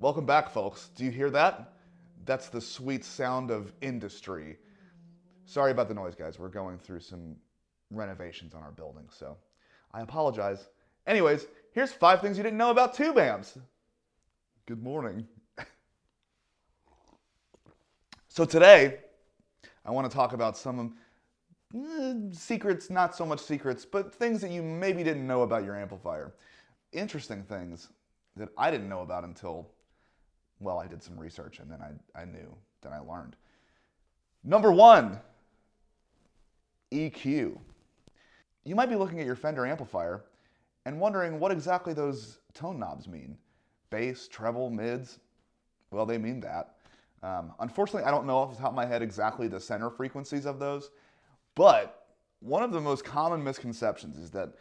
Welcome back, folks. Do you hear that? That's the sweet sound of industry. Sorry about the noise, guys. We're going through some renovations on our building, so I apologize. Anyways, here's 5 things you didn't know about tube amps. Good morning. So today, I want to talk about some secrets, not so much secrets, but things that you maybe didn't know about your amplifier. Interesting things that I didn't know about until, well, I did some research and then I knew, then I learned. Number 1, EQ. You might be looking at your Fender amplifier and wondering what exactly those tone knobs mean. Bass, treble, mids, well, they mean that. Unfortunately, I don't know off the top of my head exactly the center frequencies of those, but one of the most common misconceptions is that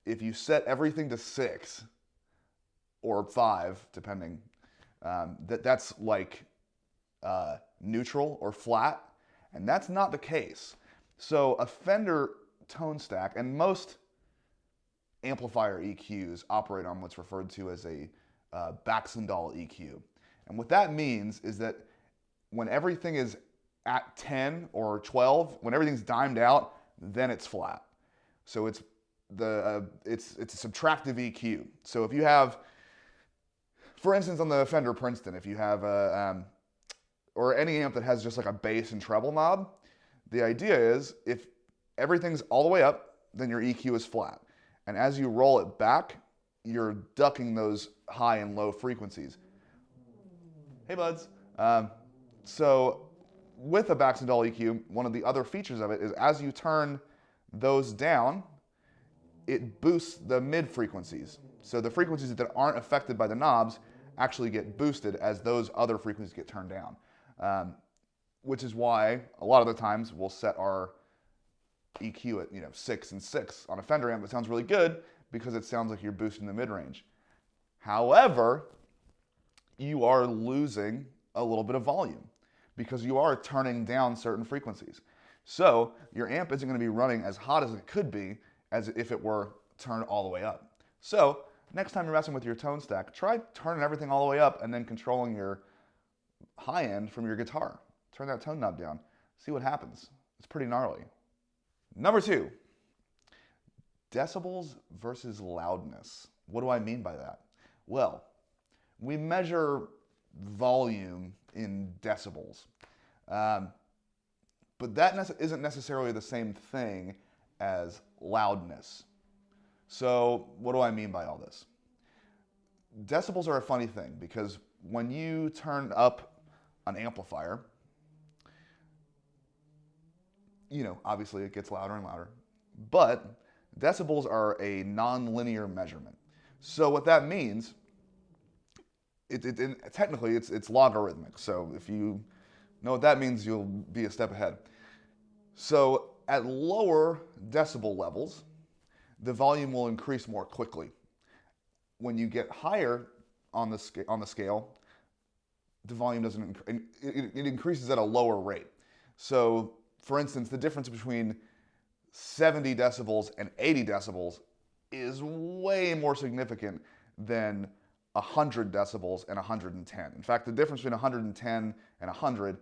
if you set everything to 6 or 5, depending, that's like neutral or flat, and that's not the case. So a Fender tone stack, and most amplifier EQs operate on what's referred to as a Baxandall EQ. And what that means is that when everything is at 10 or 12, when everything's dimed out, then it's flat. So it's a subtractive EQ. So if you have, for instance, on the Fender Princeton, if you have or any amp that has just like a bass and treble knob, the idea is if everything's all the way up, then your EQ is flat. And as you roll it back, you're ducking those high and low frequencies. Hey, buds. So with a Baxandall EQ, one of the other features of it is as you turn those down, it boosts the mid frequencies. So the frequencies that aren't affected by the knobs actually get boosted as those other frequencies get turned down. Which is why a lot of the times we'll set our EQ at 6 and 6 on a Fender amp. It sounds really good because it sounds like you're boosting the mid-range. However, you are losing a little bit of volume because you are turning down certain frequencies. So your amp isn't going to be running as hot as it could be as if it were turned all the way up. So next time you're messing with your tone stack, try turning everything all the way up and then controlling your high end from your guitar. Turn that tone knob down. See what happens. It's pretty gnarly. Number 2, decibels versus loudness. What do I mean by that? Well, we measure volume in decibels, but that isn't necessarily the same thing as loudness. So what do I mean by all this? Decibels are a funny thing because when you turn up an amplifier, obviously it gets louder and louder, but decibels are a non-linear measurement. So what that means, technically it's logarithmic. So if you know what that means, you'll be a step ahead. So at lower decibel levels, the volume will increase more quickly. When you get higher on the scale, the volume doesn't, it increases at a lower rate. So for instance, the difference between 70 decibels and 80 decibels is way more significant than 100 decibels and 110. In fact, the difference between 110 and 100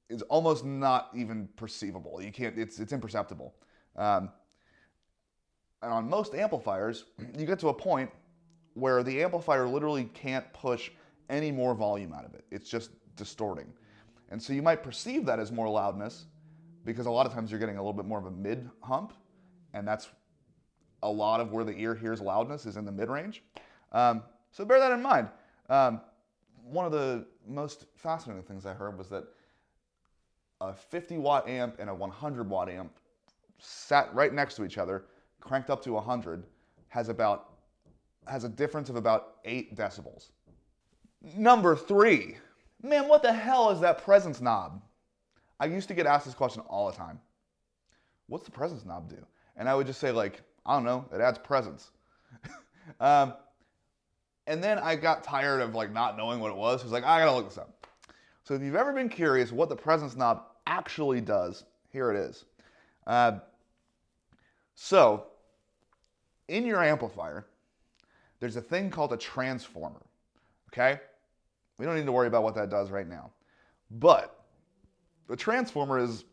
is almost not even perceivable. It's imperceptible. And on most amplifiers, you get to a point where the amplifier literally can't push any more volume out of it. It's just distorting. And so you might perceive that as more loudness because a lot of times you're getting a little bit more of a mid hump, and that's a lot of where the ear hears loudness is in the mid-range. So bear that in mind. One of the most fascinating things I heard was that a 50-watt amp and a 100-watt amp sat right next to each other, cranked up to 100, has a difference of about 8 decibels. Number 3, man, what the hell is that presence knob? I used to get asked this question all the time. What's the presence knob do? And I would just say like, I don't know, it adds presence. And then I got tired of like not knowing what it was. So I was like, I gotta look this up. So if you've ever been curious what the presence knob actually does, here it is. So in your amplifier, there's a thing called a transformer, okay? We don't need to worry about what that does right now. But the transformer is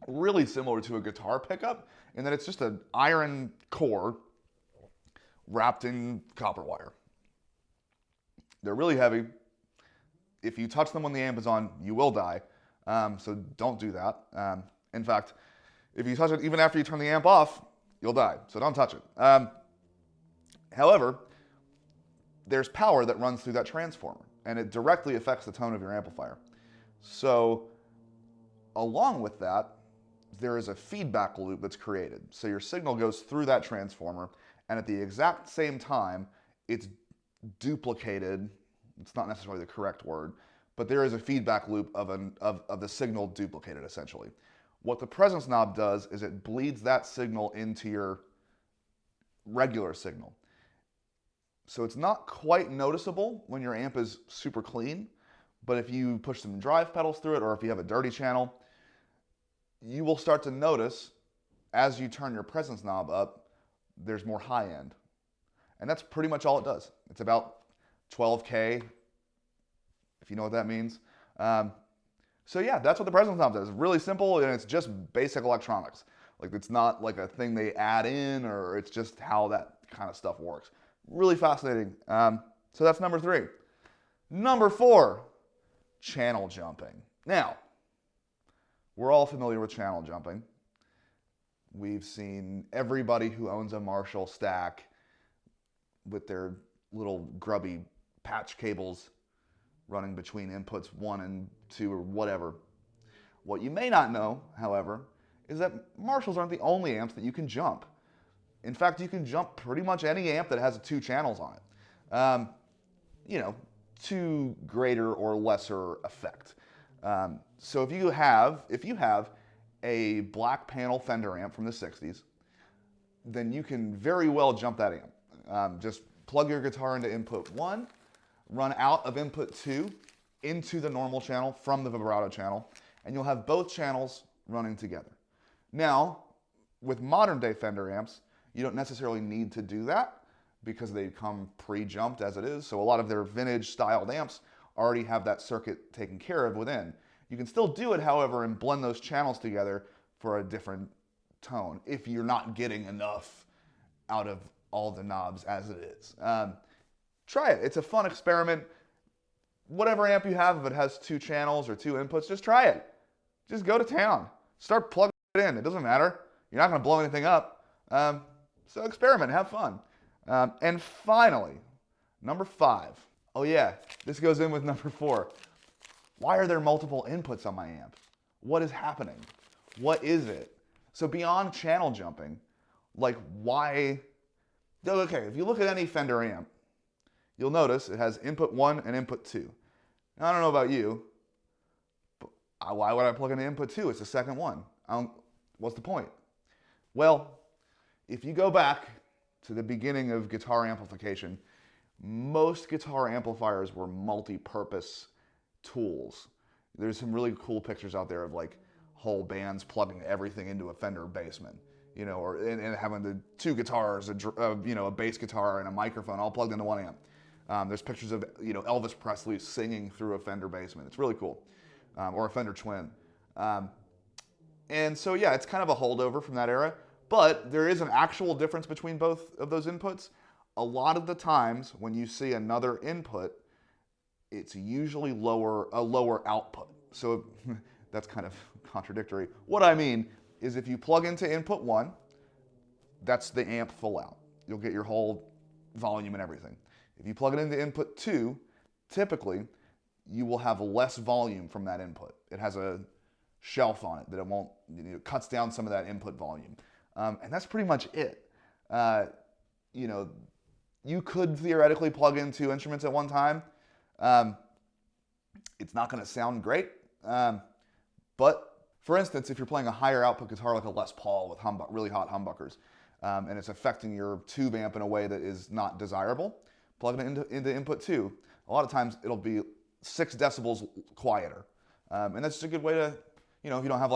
really similar to a guitar pickup in that it's just an iron core wrapped in copper wire. They're really heavy. If you touch them when the amp is on, you will die. So don't do that. In fact, if you touch it even after you turn the amp off, you'll die. So don't touch it. However, there's power that runs through that transformer, and it directly affects the tone of your amplifier. So along with that, there is a feedback loop that's created. So your signal goes through that transformer, and at the exact same time, it's duplicated. It's not necessarily the correct word, but there is a feedback loop of the signal duplicated, essentially. What the presence knob does is it bleeds that signal into your regular signal. So it's not quite noticeable when your amp is super clean, but if you push some drive pedals through it, or if you have a dirty channel, you will start to notice as you turn your presence knob up, there's more high end. And that's pretty much all it does. It's about 12K, if you know what that means. So yeah, that's what the presence knob does. It's really simple, and it's just basic electronics. Like, it's not like a thing they add in, or it's just how that kind of stuff works. Really fascinating. So that's number 3. Number 4, channel jumping. Now, we're all familiar with channel jumping. We've seen everybody who owns a Marshall stack with their little grubby patch cables running between inputs 1 and 2 or whatever. What you may not know, however, is that Marshalls aren't the only amps that you can jump. In fact, you can jump pretty much any amp that has 2 channels on it. To greater or lesser effect. So if you have a black panel Fender amp from the 60s, then you can very well jump that amp. Just plug your guitar into input 1, run out of input 2 into the normal channel from the vibrato channel, and you'll have both channels running together. Now, with modern day Fender amps, you don't necessarily need to do that because they come pre-jumped as it is. So a lot of their vintage styled amps already have that circuit taken care of within. You can still do it, however, and blend those channels together for a different tone if you're not getting enough out of all the knobs as it is. Try it. It's a fun experiment. Whatever amp you have, if it has 2 channels or 2 inputs, just try it. Just go to town. Start plugging it in. It doesn't matter. You're not going to blow anything up. So experiment. Have fun. And finally, number 5. Oh yeah, this goes in with number 4. Why are there multiple inputs on my amp? What is happening? What is it? So beyond channel jumping, like why? Okay, if you look at any Fender amp, you'll notice it has input 1 and input 2. Now, I don't know about you, but why would I plug in input 2? It's the second one. What's the point? Well, if you go back to the beginning of guitar amplification, most guitar amplifiers were multi-purpose tools. There's some really cool pictures out there of like whole bands plugging everything into a Fender basement, and having the 2 guitars, a bass guitar and a microphone all plugged into one amp. There's pictures of Elvis Presley singing through a Fender basement. It's really cool, or a Fender Twin. And so yeah, it's kind of a holdover from that era, but there is an actual difference between both of those inputs. A lot of the times when you see another input, it's usually a lower output. So that's kind of contradictory. What I mean is if you plug into input 1, that's the amp full out. You'll get your whole volume and everything. If you plug it into input 2, typically you will have less volume from that input. It has a shelf on it that it cuts down some of that input volume. And that's pretty much it. You could theoretically plug in 2 instruments at one time. It's not going to sound great. But for instance, if you're playing a higher output guitar like a Les Paul with really hot humbuckers, and it's affecting your tube amp in a way that is not desirable, plug it into input 2. A lot of times it'll be 6 decibels quieter. And that's just a good way to, if you don't have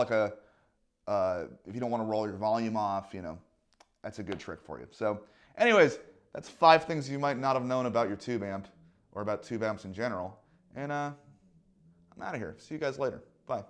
if you don't want to roll your volume off, that's a good trick for you. So anyways, that's 5 things you might not have known about your tube amp. or about tube amps in general. And I'm out of here. See you guys later. Bye.